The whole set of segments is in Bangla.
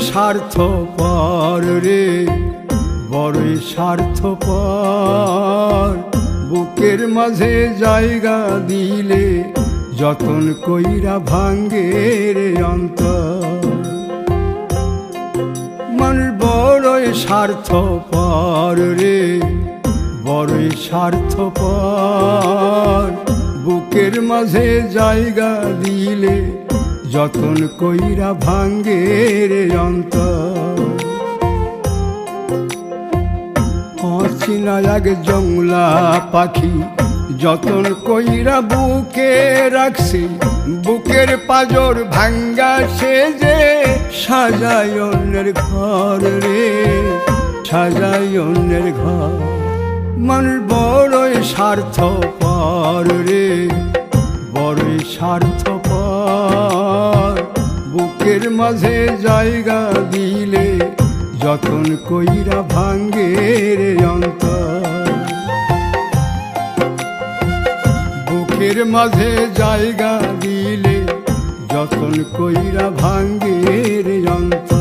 স্বার্থপর রে, বড়ই স্বার্থপর। বুকের মাঝে জায়গা দিলে যতন কইরা ভাঙ্গে রে অন্তর। মানুষ বড়ই স্বার্থপর রে, বড়ই স্বার্থপর। বুকের মাঝে জায়গা দিলে যতন কইরা ভাঙ্গে রে অন্তর। অচিনা এক জংলা পাখি যতন কইরা বুকে রাখছি, বুকের পাজর ভাঙ্গা সে যে সাজায় অন্যের ঘর রে, সাজায় অন্যের ঘর। মানুষ বড়ই স্বার্থপর রে, বড়ই স্বার্থপর। বুকের মাঝে জায়গা দিলে যতন কইরা ভাঙ্গে রে অন্তর। বুকের মাঝে জায়গা দিলে যতন কইরা ভাঙ্গে রে অন্তর।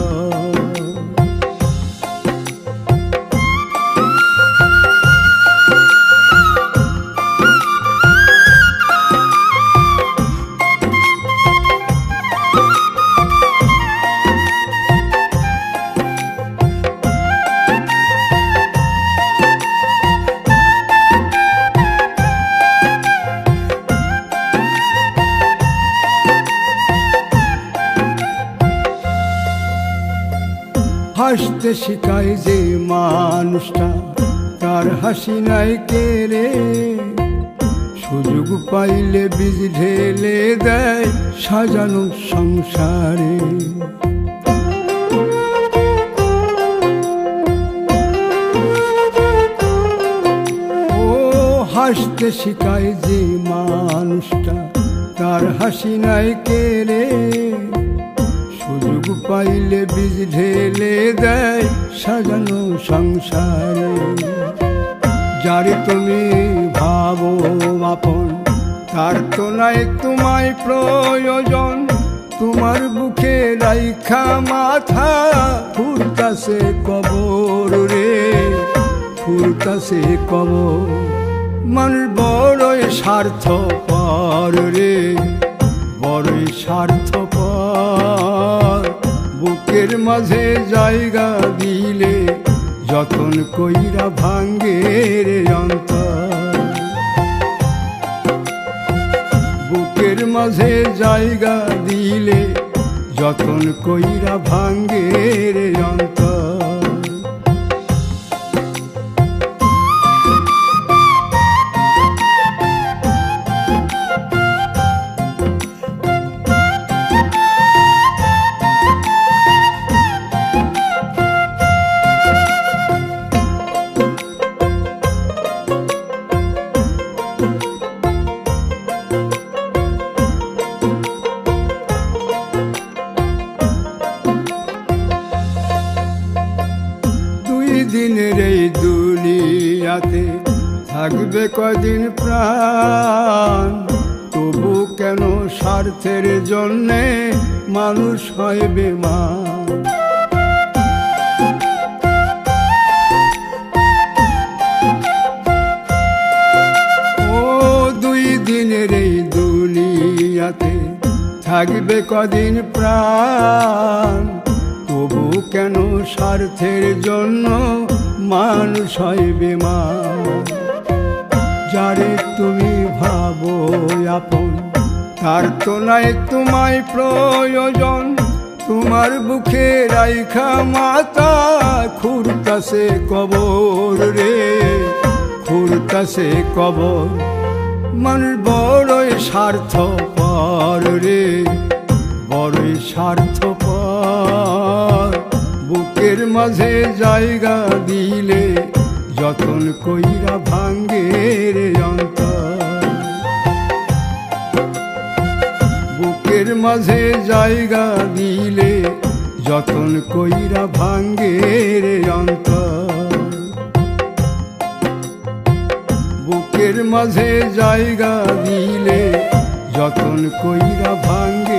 হাসতে শিখায় যে মানুষটা, তার হাসি নাই কেড়ে। সুযোগ পাইলে বীজ ঢেলে দেয় সাজানো সংসারে। ও হাসতে শিখায় যে মানুষটা, তার হাসি নাই কেড়ে। সুযোগ পাইলে বীজ ঢেলে দেয় সাজানো সংসারে। যারে তুমি ভাবো আপন, তার তো নাই তোমায় প্রয়োজন। তোমার বুকে রাইখা মাথা ফুরতাছে কবর রে, ফুরতাছে কবর। মানুষ বড়ই স্বার্থপর রে, বড়ই স্বার্থপর। বুকের মাঝে জায়গা দিলে যতন কইরা ভাঙ্গে রে অন্তর। বুকের মাঝে জায়গা দিলে যতন কইরা ভাঙ্গে রে অন্তর। দিনের এই দুনিয়াতে থাকবে কদিন প্রাণ, তবু কেন স্বার্থের জন্যে মানুষ হয় বেমান। ও দুই দিনের এই দুনিয়াতে থাকবে কদিন প্রাণ, তবু কেন স্বার্থের জন্য মানুষ হয় বেমান। যারে তুমি ভাবো আপন, তার তো নাই তোমায় প্রয়োজন। তোমার বুকে রাইখা মাথা খুরতাছে কবর রে, খুরতাছে কবর। মানুষ বড়ই স্বার্থপর রে, বড়ই স্বার্থপর। বুকের মাঝে জায়গা দিলে যতন কইরা ভাঙ্গে রে অন্তর। বুকের মাঝে জায়গা দিলে যতন কইরা ভাঙ্গে রে অন্তর। বুকের মাঝে জায়গা দিলে যতন কইরা ভাঙ্গে